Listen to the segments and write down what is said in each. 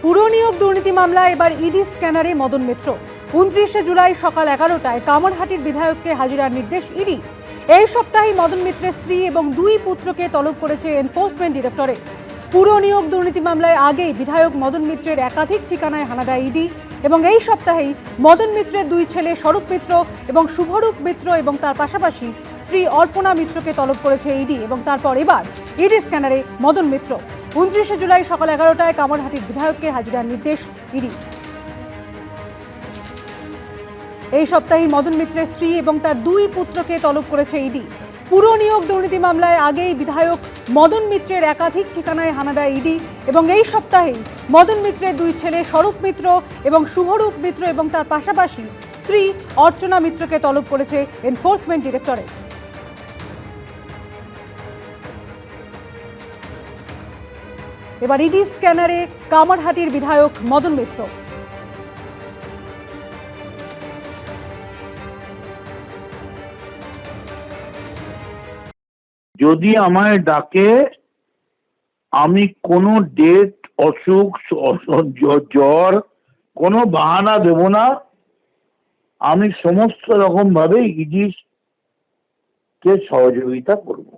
পুর নিয়োগ দুর্নীতি মামলায় এবার ইডি স্ক্যানারে মদন মিত্র। 29শে জুলাই সকাল 11টায় কামারহাটির বিধায়ককে হাজিরার নির্দেশ ইডি। এই সপ্তাহেই মদন মিত্রের স্ত্রী এবং দুই পুত্রকে তলব করেছে এনফোর্সমেন্ট ডিরেক্টরেট। পুর নিয়োগ দুর্নীতি মামলায় আগেই বিধায়ক মদন মিত্রের একাধিক ঠিকানায় হানা দেয় ইডি এবং এই সপ্তাহেই মদন মিত্রের দুই ছেলে স্বরূপ মিত্র এবং শুভরূপ মিত্র এবং তার পাশাপাশি স্ত্রী অর্পণা মিত্রকে তলব করেছে ইডি এবং তারপর এবার ইডি স্ক্যানারে মদন মিত্র। 29শে জুলাই সকাল 11টায় কামারহাটির বিধায়ককে হাজিরার নির্দেশ ইডি। এই সপ্তাহে মদন মিত্রের স্ত্রী এবং তার দুই পুত্রকে তলব করেছে ইডি। পুর নিয়োগ দুর্নীতি মামলায় আগেই বিধায়ক মদন মিত্রের একাধিক ঠিকানায় হানা দেয় ইডি এবং এই সপ্তাহেই মদন মিত্রের দুই ছেলে স্বরূপ মিত্র এবং শুভরূপ মিত্র এবং তার পাশাপাশি স্ত্রী অর্চনা মিত্রকে তলব করেছে এনফোর্সমেন্ট ডিরেক্টরেট। এবার ইডি স্ক্যানারে কামারহাটির বিধায়ক মদন মিত্র। যদি আমায় ডাকে, আমি কোনো ডেট, অসুখ, জ্বর, কোনো বাহানা দেব না। আমি সমস্ত রকম ভাবে ইডি কে সহযোগিতা করব।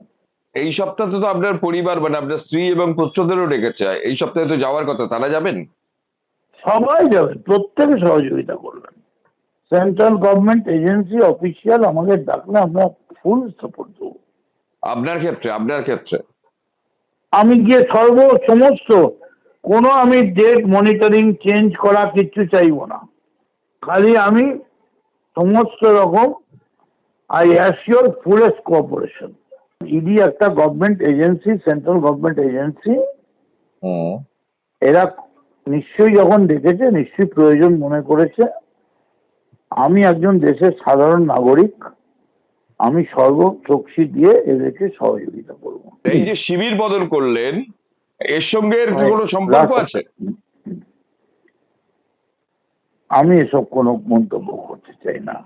এই সপ্তাহে তো আপনার পরিবার মানে আপনার স্ত্রী এবং পুত্রদেরও ডেকেছে, এই সপ্তাহে তো যাওয়ার কথা, তারা যাবেন? সবাই যাবে, প্রত্যেকে সহযোগিতা করবেন। সেন্ট্রাল গভর্নমেন্ট এজেন্সি অফিসিয়াল আমাদের ডাকলে আমরা ফুল সাপোর্ট দেবো। আপনার ক্ষেত্রে আমি গিয়ে সমস্ত কোনো আমি ডেট মনিটরিং চেঞ্জ করা কিছু চাইবো না। খালি আমি সমস্ত রকম I assure fullest cooperation. ED একটা government agency, central government agency. এরা নিশ্চয়ই যখন ডেকেছে নিশ্চয়ই প্রয়োজন মনে করেছে। আমি একজন দেশের সাধারণ নাগরিক, আমি সর্বশক্তি দিয়ে এদেরকে সহযোগিতা করব। এই যে শিবির বদল করলেন, এর সঙ্গে কোনো সম্পর্ক আছে? আমি এসব কোনো মন্তব্য করতে চাই না।